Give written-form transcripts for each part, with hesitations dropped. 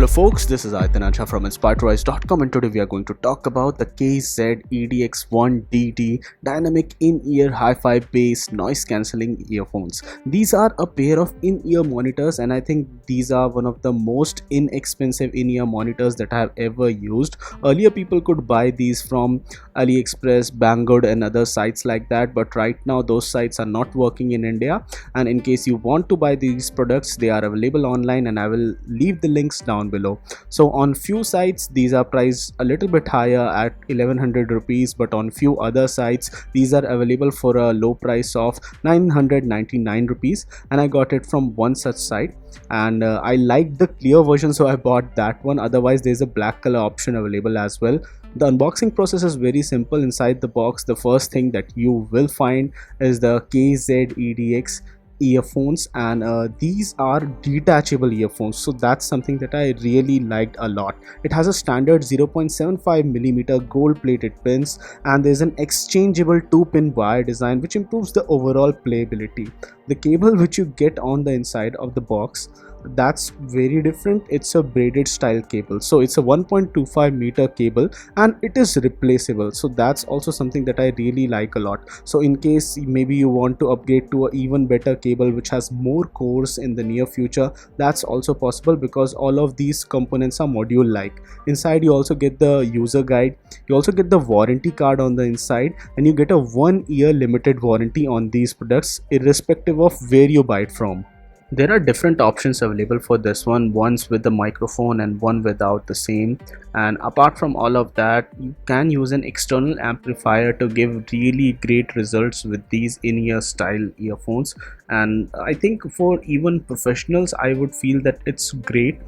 Hello folks, this is Aitanacha from InspiredToys.com, and today we are going to talk about the KZ EDX 1DD dynamic in-ear hi-fi bass noise cancelling earphones. These are a pair of in-ear monitors, and I think these are one of the most inexpensive in-ear monitors that I have ever used. Earlier people could buy these from AliExpress, Banggood and other sites like that, but right now those sites are not working in India, and in case you want to buy these products, they are available online and I will leave the links down below. So on few sites these are priced a little bit higher at 1100 rupees, but on few other sites these are available for a low price of 999 rupees, and I got it from one such site, and I liked the clear version, so I bought that one. Otherwise there's a black color option available as well. The unboxing process is very simple. Inside the box, the first thing that you will find is the KZ EDX earphones, and these are detachable earphones, so that's something that I really liked a lot. It has a standard 0.75mm gold plated pins, and there's an exchangeable 2-pin wire design which improves the overall playability. The cable which you get on the inside of the box, that's very different. It's a braided style cable, so it's a 1.25 meter cable and it is replaceable, so that's also something that I really like a lot. So in case maybe you want to upgrade to an even better cable which has more cores in the near future, that's also possible because all of these components are module like. Inside you also get the user guide, you also get the warranty card on the inside, and you get a 1-year limited warranty on these products irrespective of where you buy it from. There are different options available for this one, one's with the microphone and one without the same, and apart from all of that you can use an external amplifier to give really great results with these in-ear style earphones, and I think for even professionals I would feel that it's great.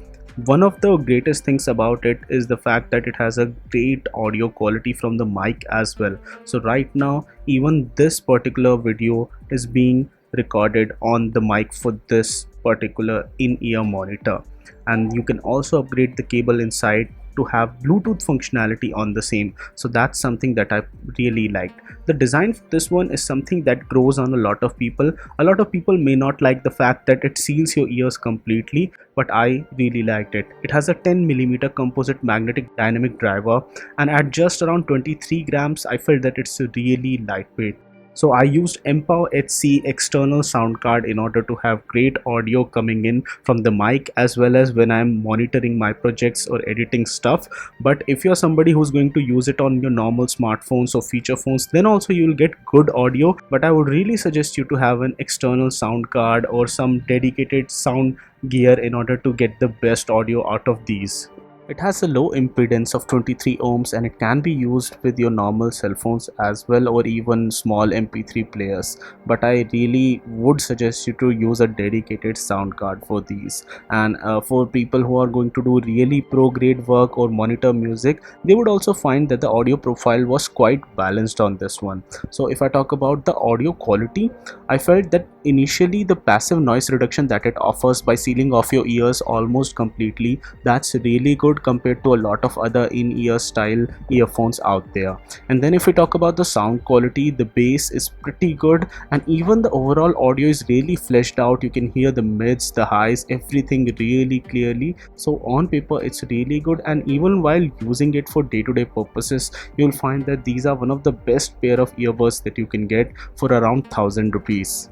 One of the greatest things about it is the fact that it has a great audio quality from the mic as well. So right now even this particular video is being recorded on the mic for this particular in-ear monitor, and you can also upgrade the cable inside to have Bluetooth functionality on the same, so that's something that I really liked. The design for this one is something that grows on a lot of people. A lot of people may not like the fact that it seals your ears completely, but I really liked it. It has a 10mm composite magnetic dynamic driver, and at just around 23 grams I felt that it's really lightweight. So I used Empower HC external sound card in order to have great audio coming in from the mic as well as when I'm monitoring my projects or editing stuff. But if you're somebody who's going to use it on your normal smartphones or feature phones, then also you'll get good audio, but I would really suggest you to have an external sound card or some dedicated sound gear in order to get the best audio out of these. It has a low impedance of 23 ohms, and it can be used with your normal cell phones as well or even small MP3 players, but I really would suggest you to use a dedicated sound card for these. And for people who are going to do really pro grade work or monitor music, they would also find that the audio profile was quite balanced on this one. So if I talk about the audio quality, I felt that initially the passive noise reduction that it offers by sealing off your ears almost completely, that's really good compared to a lot of other in-ear style earphones out there. And then if we talk about the sound quality, the bass is pretty good, and even the overall audio is really fleshed out. You can hear the mids, the highs, everything really clearly. So on paper it's really good, and even while using it for day-to-day purposes, you'll find that these are one of the best pair of earbuds that you can get for around 1000 rupees.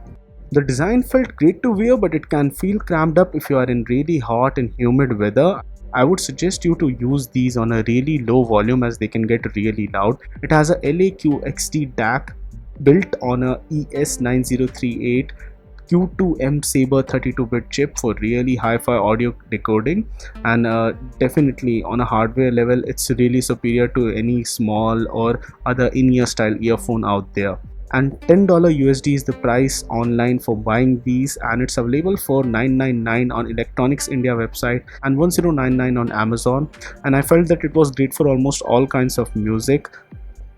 The design felt great to wear, but it can feel cramped up if you are in really hot and humid weather. I would suggest you to use these on a really low volume as they can get really loud. It has a LAQXT DAC built on a ES9038 Q2M Saber 32-bit chip for really hi-fi audio decoding, and definitely on a hardware level it's really superior to any small or other in-ear style earphone out there. And $10 USD is the price online for buying these, and it's available for $999 on Electronics India website and $1099 on Amazon, and I felt that it was great for almost all kinds of music.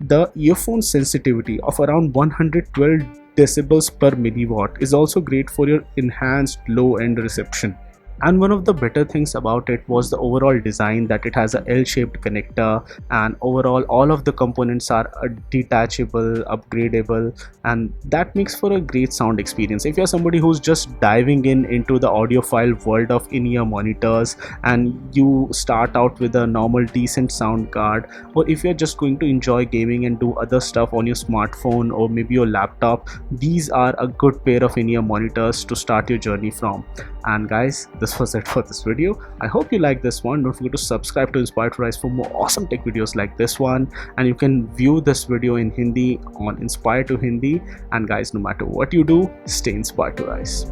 The earphone sensitivity of around 112 decibels per milliwatt is also great for your enhanced low end reception. And one of the better things about it was the overall design, that it has a L-shaped connector, and overall all of the components are detachable, upgradable, and that makes for a great sound experience. If you're somebody who's just diving into the audiophile world of in-ear monitors, and you start out with a normal decent sound card, or if you're just going to enjoy gaming and do other stuff on your smartphone or maybe your laptop, these are a good pair of in-ear monitors to start your journey from. And guys, this was it for this video. I hope you liked this one. Don't forget to subscribe to Inspire to Rise for more awesome tech videos like this one, and you can view this video in Hindi on Inspire to Hindi. And guys, no matter what you do, stay inspired to rise.